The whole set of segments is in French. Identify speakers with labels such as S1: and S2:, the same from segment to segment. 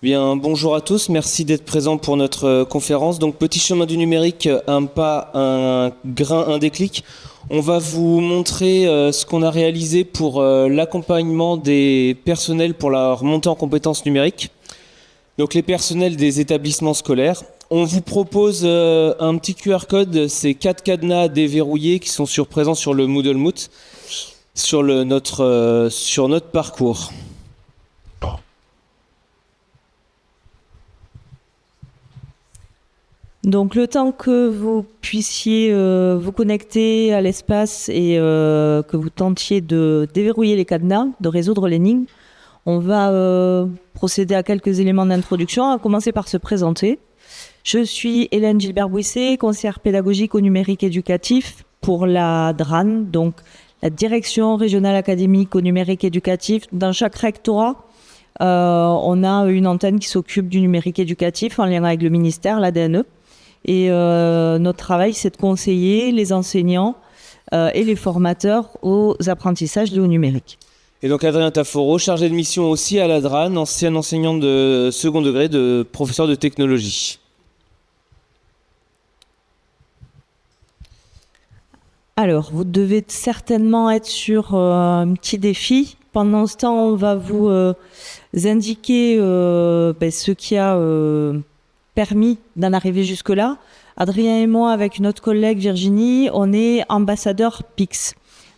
S1: Bien, bonjour à tous, merci d'être présents pour notre conférence. Donc, petit chemin du numérique, un pas, un grain, un déclic. On va vous montrer ce qu'on a réalisé pour l'accompagnement des personnels pour la remontée en compétences numériques. Donc, les personnels des établissements scolaires. On vous propose un petit QR code, c'est 4 cadenas déverrouillés qui sont présents sur le Moodle Moot, sur notre parcours.
S2: Donc le temps que vous puissiez vous connecter à l'espace et que vous tentiez de déverrouiller les cadenas, de résoudre l'énigme, on va procéder à quelques éléments d'introduction, à commencer par se présenter. Je suis Hélène Gilbert-Bouisset, conseillère pédagogique au numérique éducatif pour la DRAN, donc la Direction régionale académique au numérique éducatif. Dans chaque rectorat, on a une antenne qui s'occupe du numérique éducatif en lien avec le ministère, l'ADNE. Et notre travail, c'est de conseiller les enseignants et les formateurs aux apprentissages liés au numérique.
S1: Et donc Adrien Taforo, chargé de mission aussi à la DRAN, ancien enseignant de second degré, de professeur de technologie.
S2: Alors, vous devez certainement être sur un petit défi. Pendant ce temps, on va vous indiquer ce qui a permis d'en arriver jusque-là. Adrien et moi, avec une autre collègue, Virginie, on est ambassadeurs PIX.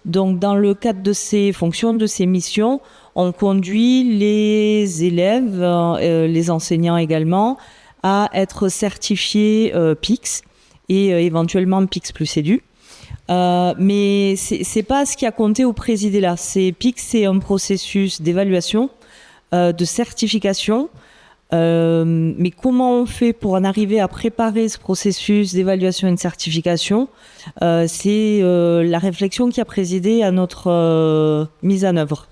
S2: Donc, dans le cadre de ces fonctions, de ces missions, on conduit les élèves, les enseignants également, à être certifiés PIX et éventuellement PIX plus édu. Mais c'est pas ce qui a compté ou présidé là. PIX, c'est un processus d'évaluation, de certification. Mais comment on fait pour en arriver à préparer ce processus d'évaluation et de certification? C'est la réflexion qui a présidé à notre mise en œuvre.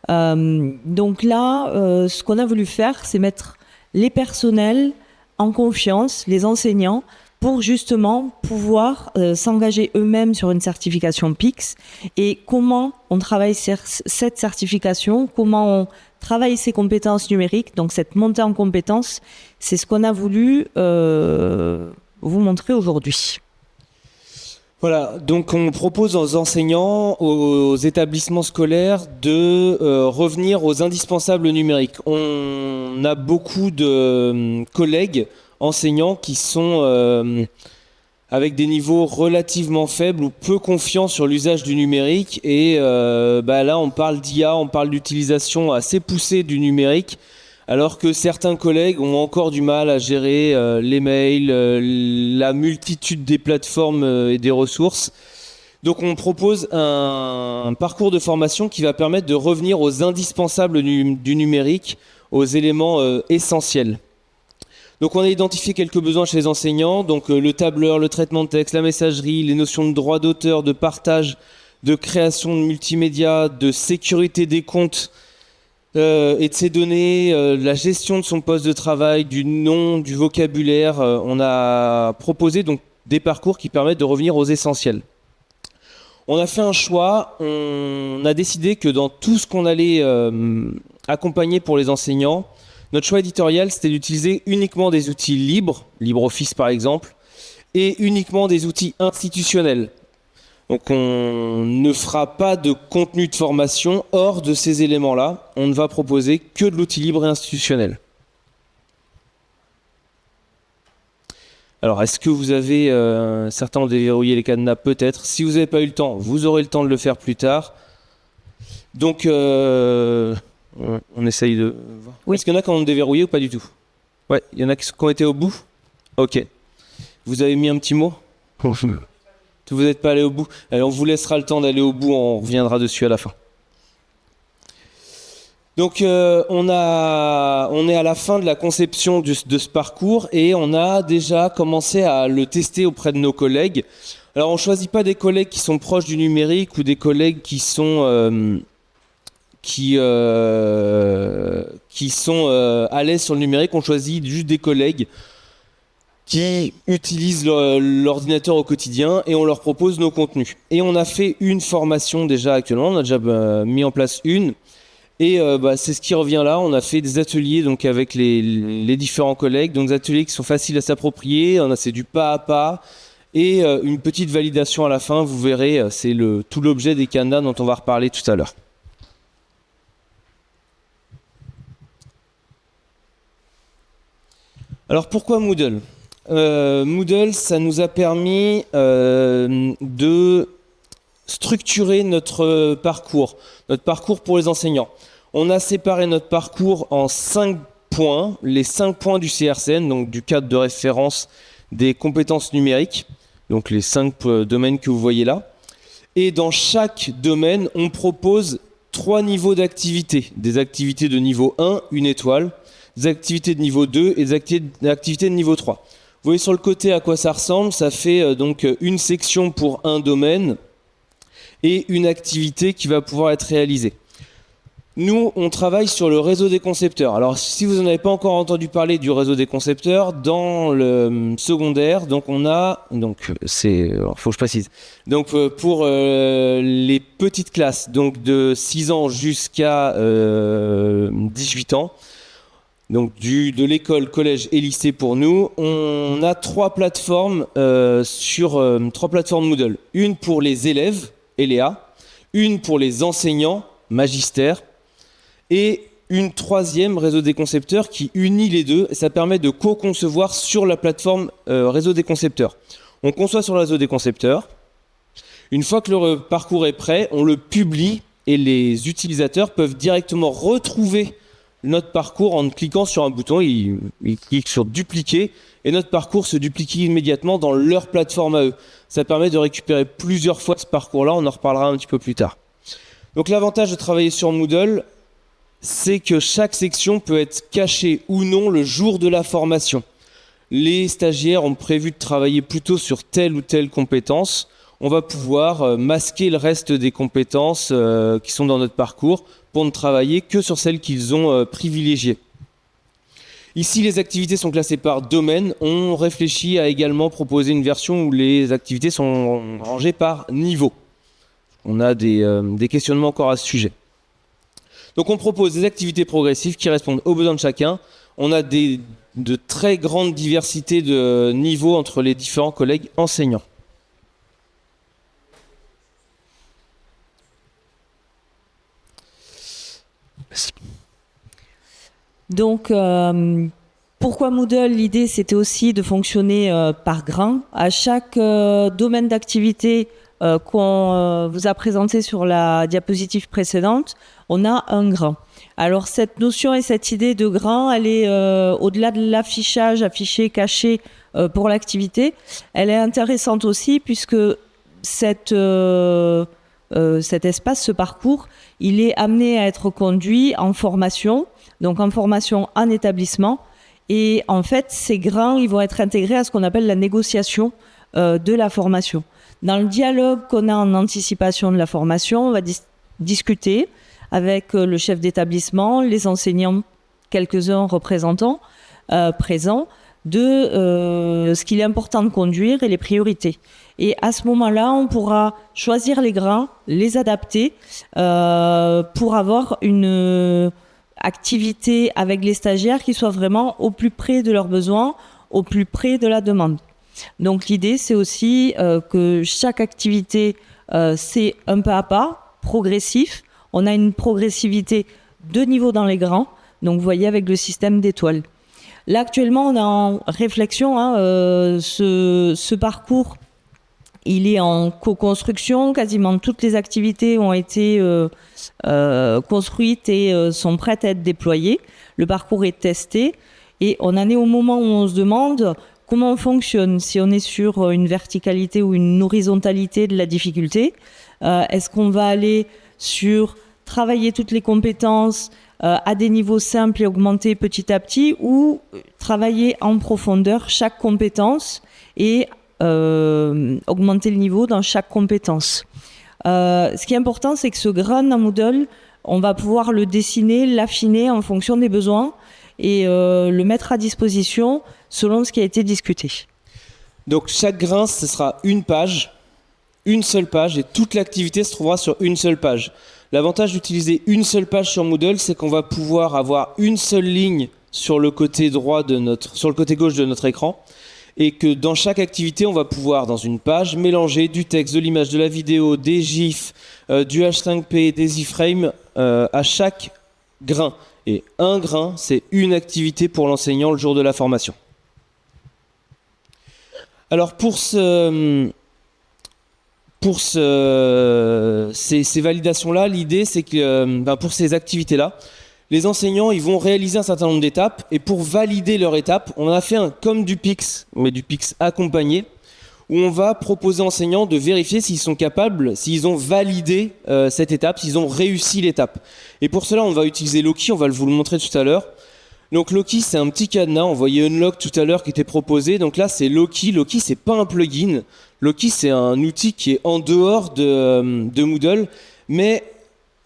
S2: Donc là, ce qu'on a voulu faire, c'est mettre les personnels en confiance, les enseignants, pour justement pouvoir s'engager eux-mêmes sur une certification PIX et comment on travaille cette certification, comment on travaille ses compétences numériques, donc cette montée en compétences, c'est ce qu'on a voulu vous montrer aujourd'hui.
S1: Voilà, donc on propose aux enseignants, aux établissements scolaires de revenir aux indispensables numériques. On a beaucoup de collègues enseignants qui sont avec des niveaux relativement faibles ou peu confiants sur l'usage du numérique. Et là, on parle d'IA, on parle d'utilisation assez poussée du numérique, alors que certains collègues ont encore du mal à gérer les mails, la multitude des plateformes et des ressources. Donc on propose un parcours de formation qui va permettre de revenir aux indispensables du numérique, aux éléments essentiels. Donc on a identifié quelques besoins chez les enseignants, donc le tableur, le traitement de texte, la messagerie, les notions de droit d'auteur, de partage, de création de multimédia, de sécurité des comptes et de ses données, la gestion de son poste de travail, du nom, du vocabulaire. On a proposé donc des parcours qui permettent de revenir aux essentiels. On a fait un choix, on a décidé que dans tout ce qu'on allait accompagner pour les enseignants, notre choix éditorial, c'était d'utiliser uniquement des outils libres, LibreOffice par exemple, et uniquement des outils institutionnels. Donc on ne fera pas de contenu de formation hors de ces éléments-là. On ne va proposer que de l'outil libre et institutionnel. Alors, est-ce que vous avez... certains ont déverrouillé les cadenas, peut-être. Si vous n'avez pas eu le temps, vous aurez le temps de le faire plus tard. Donc... on essaye de voir. Oui. Est-ce qu'il y en a qui ont déverrouillé ou pas du tout? Ouais, il y en a qui ont été au bout. Ok. Vous avez mis un petit mot? Vous n'êtes pas allé au bout. Allez, on vous laissera le temps d'aller au bout, on reviendra dessus à la fin. Donc on est à la fin de la conception de ce parcours et on a déjà commencé à le tester auprès de nos collègues. Alors on ne choisit pas des collègues qui sont proches du numérique ou des collègues qui sont... qui sont à l'aise sur le numérique. On choisit juste des collègues qui utilisent l'ordinateur au quotidien et on leur propose nos contenus. Et on a fait une formation déjà actuellement, on a déjà mis en place une. Et c'est ce qui revient là. On a fait des ateliers donc avec les différents collègues, donc des ateliers qui sont faciles à s'approprier. C'est du pas à pas et une petite validation à la fin. Vous verrez, c'est tout l'objet des cadenas dont on va reparler tout à l'heure. Alors pourquoi Moodle ? Moodle, ça nous a permis de structurer notre parcours pour les enseignants. On a séparé notre parcours en 5 points, les 5 points du CRCN, donc du cadre de référence des compétences numériques, donc les 5 domaines que vous voyez là. Et dans chaque domaine, on propose 3 niveaux d'activité. Des activités de niveau 1, une étoile, des activités de niveau 2 et des activités de niveau 3. Vous voyez sur le côté à quoi ça ressemble, ça fait donc une section pour un domaine et une activité qui va pouvoir être réalisée. Nous, on travaille sur le réseau des concepteurs. Alors, si vous n'en avez pas encore entendu parler du réseau des concepteurs, dans le secondaire, donc on a, faut que je précise. Donc, pour les petites classes, donc de 6 ans jusqu'à 18 ans, donc de l'école, collège et lycée pour nous, on a 3 plateformes sur 3 plateformes Moodle. Une pour les élèves, ELEA, une pour les enseignants, Magistère, et une 3e, réseau des concepteurs, qui unit les deux. Et ça permet de co-concevoir sur la plateforme réseau des concepteurs. On conçoit sur le réseau des concepteurs. Une fois que le parcours est prêt, on le publie et les utilisateurs peuvent directement retrouver notre parcours en cliquant sur un bouton. Ils cliquent sur dupliquer et notre parcours se duplique immédiatement dans leur plateforme à eux. Ça permet de récupérer plusieurs fois ce parcours-là. On en reparlera un petit peu plus tard. Donc l'avantage de travailler sur Moodle, c'est que chaque section peut être cachée ou non le jour de la formation. Les stagiaires ont prévu de travailler plutôt sur telle ou telle compétence. On va pouvoir masquer le reste des compétences qui sont dans notre parcours pour ne travailler que sur celles qu'ils ont privilégiées. Ici, les activités sont classées par domaine. On réfléchit à également proposer une version où les activités sont rangées par niveau. On a des questionnements encore à ce sujet. Donc on propose des activités progressives qui répondent aux besoins de chacun. On a de très grandes diversités de niveaux entre les différents collègues enseignants. Merci.
S2: Donc, pourquoi Moodle ? L'idée, c'était aussi de fonctionner par grain. À chaque domaine d'activité qu'on vous a présenté sur la diapositive précédente, on a un grain. Alors, cette notion et cette idée de grain, elle est au-delà de l'affichage, affiché, caché pour l'activité. Elle est intéressante aussi puisque cet espace, ce parcours, il est amené à être conduit en formation, donc en formation en établissement. Et en fait, ces grains, ils vont être intégrés à ce qu'on appelle la négociation de la formation. Dans le dialogue qu'on a en anticipation de la formation, on va discuter avec le chef d'établissement, les enseignants, quelques-uns représentants présents, de ce qu'il est important de conduire et les priorités. Et à ce moment-là, on pourra choisir les grains, les adapter pour avoir une activité avec les stagiaires qui soit vraiment au plus près de leurs besoins, au plus près de la demande. Donc l'idée, c'est aussi que chaque activité, c'est un pas à pas, progressif. On a une progressivité de niveau dans les grains, donc vous voyez avec le système d'étoiles. Là, actuellement, on est en réflexion. Ce parcours, il est en co-construction. Quasiment toutes les activités ont été construites et sont prêtes à être déployées. Le parcours est testé et on en est au moment où on se demande comment on fonctionne, si on est sur une verticalité ou une horizontalité de la difficulté. Est-ce qu'on va aller sur travailler toutes les compétences à des niveaux simples et augmenter petit à petit, ou travailler en profondeur chaque compétence et augmenter le niveau dans chaque compétence. Ce qui est important, c'est que ce grain en Moodle, on va pouvoir le dessiner, l'affiner en fonction des besoins et le mettre à disposition selon ce qui a été discuté.
S1: Donc chaque grain, ce sera une page une seule page et toute l'activité se trouvera sur une seule page. L'avantage d'utiliser une seule page sur Moodle, c'est qu'on va pouvoir avoir une seule ligne sur le côté sur le côté gauche de notre écran, et que dans chaque activité, on va pouvoir, dans une page, mélanger du texte, de l'image, de la vidéo, des GIFs, du H5P, des iframes à chaque grain. Et un grain, c'est une activité pour l'enseignant le jour de la formation. Alors ces validations-là, l'idée c'est que pour ces activités-là, les enseignants ils vont réaliser un certain nombre d'étapes, et pour valider leur étape, on a fait comme du PIX, mais du PIX accompagné, où on va proposer aux enseignants de vérifier s'ils sont capables, s'ils ont validé cette étape, s'ils ont réussi l'étape. Et pour cela, on va utiliser Loki, on va vous le montrer tout à l'heure. Donc Loki, c'est un petit cadenas, on voyait Unlock tout à l'heure qui était proposé, donc là c'est Loki. Loki, c'est pas un plugin, Loki c'est un outil qui est en dehors de Moodle, mais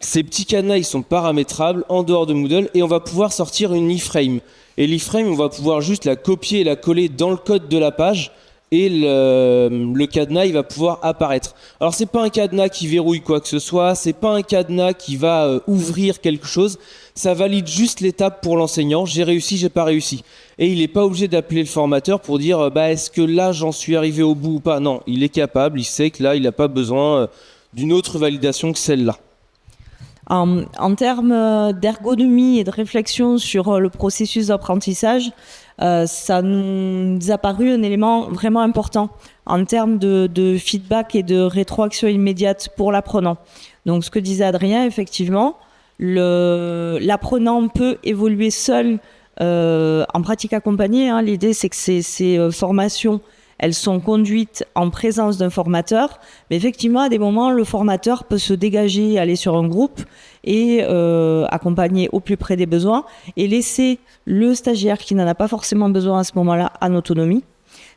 S1: ces petits cadenas, ils sont paramétrables en dehors de Moodle, et on va pouvoir sortir une iframe. Et l'iframe, on va pouvoir juste la copier et la coller dans le code de la page, et le cadenas, il va pouvoir apparaître. Alors c'est pas un cadenas qui verrouille quoi que ce soit, c'est pas un cadenas qui va ouvrir quelque chose, ça valide juste l'étape pour l'enseignant, j'ai réussi, j'ai pas réussi. Et il n'est pas obligé d'appeler le formateur pour dire est-ce que là j'en suis arrivé au bout ou pas. Non, il est capable, il sait que là il n'a pas besoin d'une autre validation que celle-là.
S2: En termes d'ergonomie et de réflexion sur le processus d'apprentissage, ça nous a paru un élément vraiment important en termes de feedback et de rétroaction immédiate pour l'apprenant. Donc ce que disait Adrien, effectivement, l'apprenant peut évoluer seul en pratique accompagnée. L'idée, c'est que ces formations, elles sont conduites en présence d'un formateur, mais effectivement, à des moments, le formateur peut se dégager, aller sur un groupe et accompagner au plus près des besoins et laisser le stagiaire qui n'en a pas forcément besoin à ce moment-là en autonomie.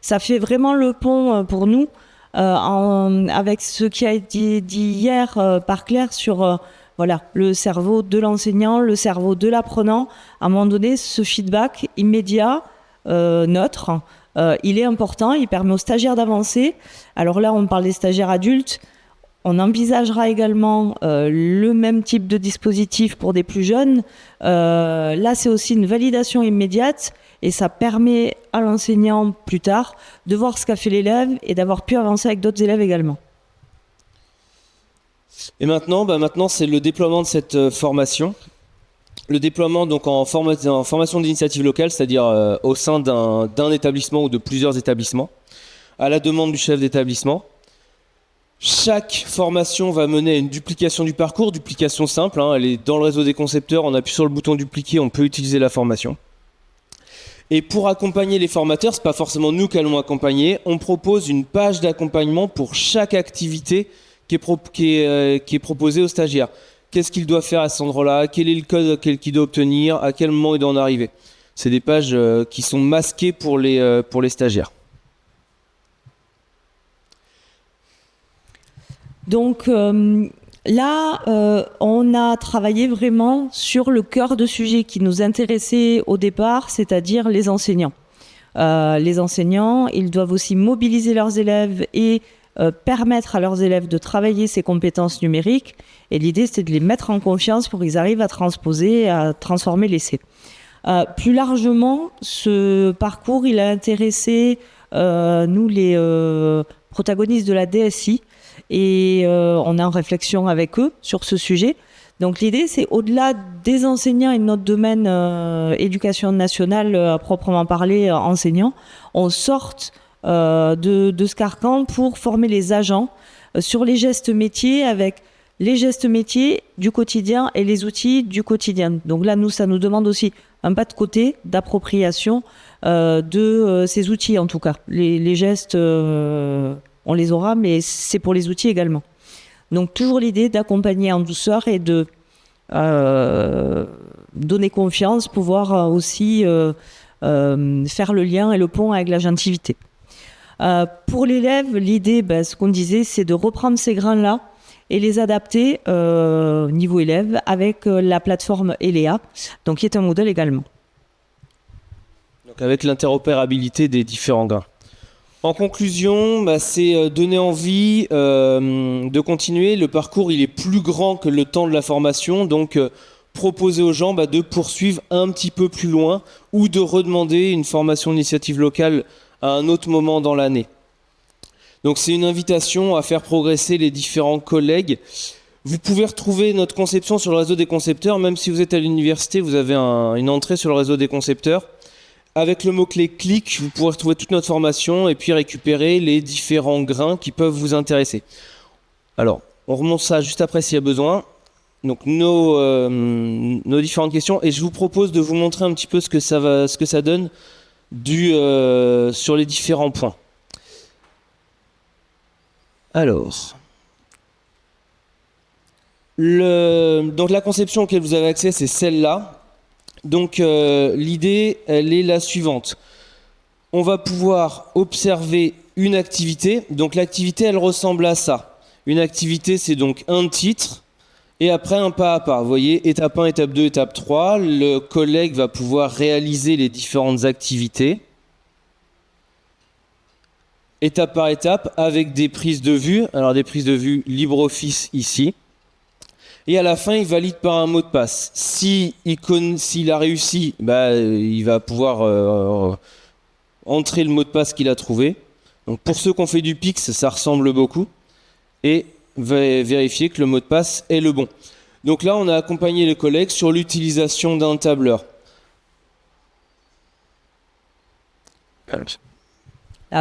S2: Ça fait vraiment le pont pour nous avec ce qui a été dit hier par Claire sur le cerveau de l'enseignant, le cerveau de l'apprenant. À un moment donné, ce feedback immédiat, neutre, il est important, il permet aux stagiaires d'avancer. Alors là, on parle des stagiaires adultes. On envisagera également le même type de dispositif pour des plus jeunes. Là, c'est aussi une validation immédiate et ça permet à l'enseignant plus tard de voir ce qu'a fait l'élève et d'avoir pu avancer avec d'autres élèves également.
S1: Et maintenant, c'est le déploiement de cette formation. Le déploiement donc en formation d'initiative locale, c'est-à-dire au sein d'un établissement ou de plusieurs établissements, à la demande du chef d'établissement. Chaque formation va mener à une duplication du parcours, duplication simple, elle est dans le réseau des concepteurs, on appuie sur le bouton dupliquer, on peut utiliser la formation. Et pour accompagner les formateurs, c'est pas forcément nous qui allons accompagner, on propose une page d'accompagnement pour chaque activité qui est proposée aux stagiaires. Qu'est-ce qu'il doit faire à cet endroit-là, quel est le code qu'il doit obtenir, à quel moment il doit en arriver. C'est des pages qui sont masquées pour les stagiaires.
S2: Donc là, on a travaillé vraiment sur le cœur de sujet qui nous intéressait au départ, c'est-à-dire les enseignants. Les enseignants, ils doivent aussi mobiliser leurs élèves et permettre à leurs élèves de travailler ces compétences numériques. Et l'idée, c'est de les mettre en confiance pour qu'ils arrivent à transposer, à transformer l'essai. Plus largement, ce parcours, il a intéressé nous, les protagonistes de la DSI, et on est en réflexion avec eux sur ce sujet. Donc l'idée, c'est au-delà des enseignants et de notre domaine éducation nationale à proprement parler, enseignants, on sorte de ce carcan pour former les agents sur les gestes métiers avec les gestes métiers du quotidien et les outils du quotidien. Donc là, ça nous demande aussi un pas de côté d'appropriation de ces outils en tout cas. Les gestes, on les aura, mais c'est pour les outils également. Donc toujours l'idée d'accompagner en douceur et de donner confiance, pouvoir aussi faire le lien et le pont avec l'agentivité. Pour l'élève, l'idée, ce qu'on disait, c'est de reprendre ces grains-là et les adapter niveau élève avec la plateforme ELEA, donc qui est un modèle également.
S1: Donc avec l'interopérabilité des différents grains. En conclusion, c'est donner envie de continuer. Le parcours, il est plus grand que le temps de la formation, donc proposer aux gens de poursuivre un petit peu plus loin ou de redemander une formation d'initiative locale à un autre moment dans l'année. Donc c'est une invitation à faire progresser les différents collègues. Vous pouvez retrouver notre conception sur le réseau des concepteurs. Même si vous êtes à l'université, vous avez une entrée sur le réseau des concepteurs. Avec le mot-clé clic, vous pourrez retrouver toute notre formation et puis récupérer les différents grains qui peuvent vous intéresser. Alors, on remonte ça juste après s'il y a besoin. Donc nos différentes questions, et je vous propose de vous montrer un petit peu ce que ça donne sur les différents points. Alors, donc la conception auquel vous avez accès, c'est celle-là. Donc l'idée, elle est la suivante. On va pouvoir observer une activité. Donc l'activité, elle ressemble à ça. Une activité, c'est donc un titre. Et après, un pas à pas. Vous voyez, étape 1, étape 2, étape 3. Le collègue va pouvoir réaliser les différentes activités. Étape par étape, avec des prises de vue. Alors des prises de vue LibreOffice ici. Et à la fin, il valide par un mot de passe. S'il a réussi, il va pouvoir entrer le mot de passe qu'il a trouvé. Donc pour ceux qui ont fait du Pix, ça ressemble beaucoup. Et vérifier que le mot de passe est le bon. Donc là, on a accompagné les collègues sur l'utilisation d'un tableur.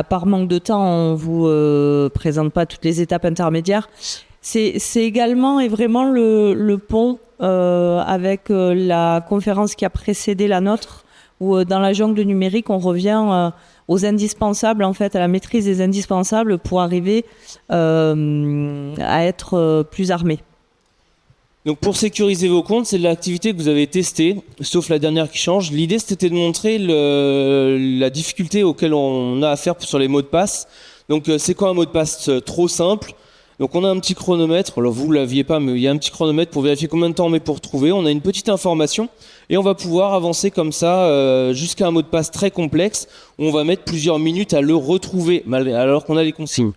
S2: Par manque de temps, on ne vous présente pas toutes les étapes intermédiaires. C'est également et vraiment le pont avec la conférence qui a précédé la nôtre, où dans la jungle numérique, on revient aux indispensables, en fait, à la maîtrise des indispensables pour arriver à être plus armé.
S1: Donc pour sécuriser vos comptes, c'est de l'activité que vous avez testée, sauf la dernière qui change. L'idée, c'était de montrer la difficulté auquel on a affaire sur les mots de passe. Donc c'est quoi un mot de passe trop simple ? Donc on a un petit chronomètre, alors vous ne l'aviez pas, mais il y a un petit chronomètre pour vérifier combien de temps on met pour trouver. On a une petite information et on va pouvoir avancer comme ça jusqu'à un mot de passe très complexe où on va mettre plusieurs minutes à le retrouver alors qu'on a les consignes.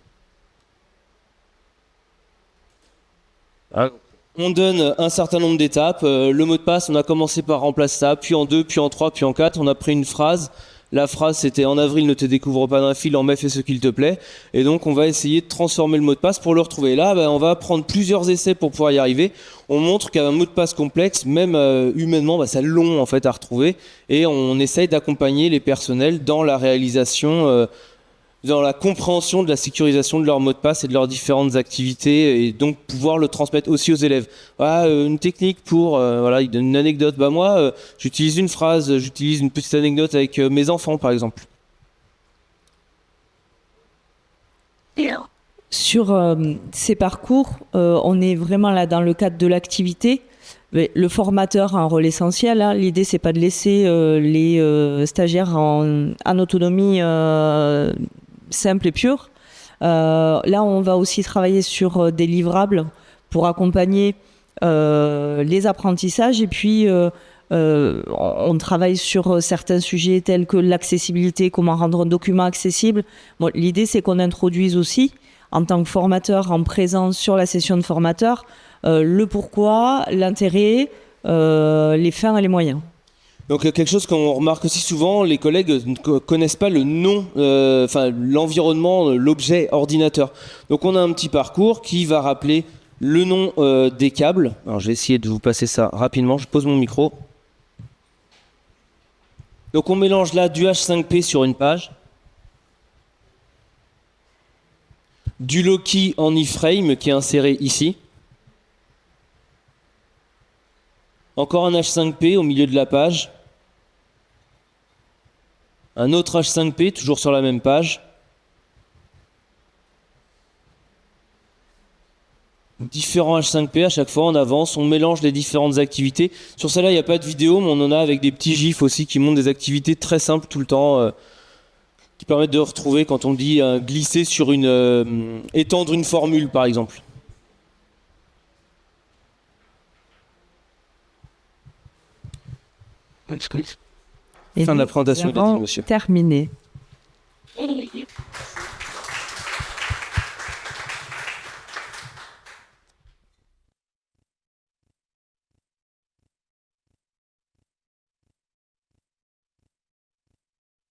S1: On donne un certain nombre d'étapes. Le mot de passe, on a commencé par remplacer ça, puis en 2, puis en 3, puis en 4. On a pris une phrase. La phrase, c'était « En avril, ne te découvre pas d'un fil, en mai, fais ce qu'il te plaît ». Et donc, on va essayer de transformer le mot de passe pour le retrouver. Là, on va prendre plusieurs essais pour pouvoir y arriver. On montre qu'un mot de passe complexe, même humainement, c'est long en fait à retrouver. Et on essaye d'accompagner les personnels dans la réalisation, dans la compréhension de la sécurisation de leur mot de passe et de leurs différentes activités, et donc pouvoir le transmettre aussi aux élèves. Une technique pour, il donne une anecdote. Moi, j'utilise une phrase, j'utilise une petite anecdote avec mes enfants, par exemple.
S2: Sur ces parcours, on est vraiment là dans le cadre de l'activité. Le formateur a un rôle essentiel. L'idée, c'est pas de laisser les stagiaires en autonomie simple et pure. Là, on va aussi travailler sur des livrables pour accompagner les apprentissages. Et puis, on travaille sur certains sujets tels que l'accessibilité, comment rendre un document accessible. Bon, l'idée, c'est qu'on introduise aussi, en tant que formateur en présence sur la session de formateur, le pourquoi, l'intérêt, les fins et les moyens.
S1: Donc quelque chose qu'on remarque aussi souvent, les collègues ne connaissent pas le nom, l'environnement, l'objet ordinateur. Donc on a un petit parcours qui va rappeler le nom des câbles. Alors je vais essayer de vous passer ça rapidement, je pose mon micro. Donc on mélange là du H5P sur une page, du Loki en iframe qui est inséré ici, encore un H5P au milieu de la page, un autre H5P toujours sur la même page, différents H5P, à chaque fois on avance, on mélange les différentes activités. Sur celle-là il n'y a pas de vidéo, mais on en a avec des petits gifs aussi qui montrent des activités très simples tout le temps, qui permettent de retrouver quand on dit glisser sur étendre une formule par exemple.
S2: Et
S1: fin de la présentation, il a dit, monsieur.
S2: Terminé.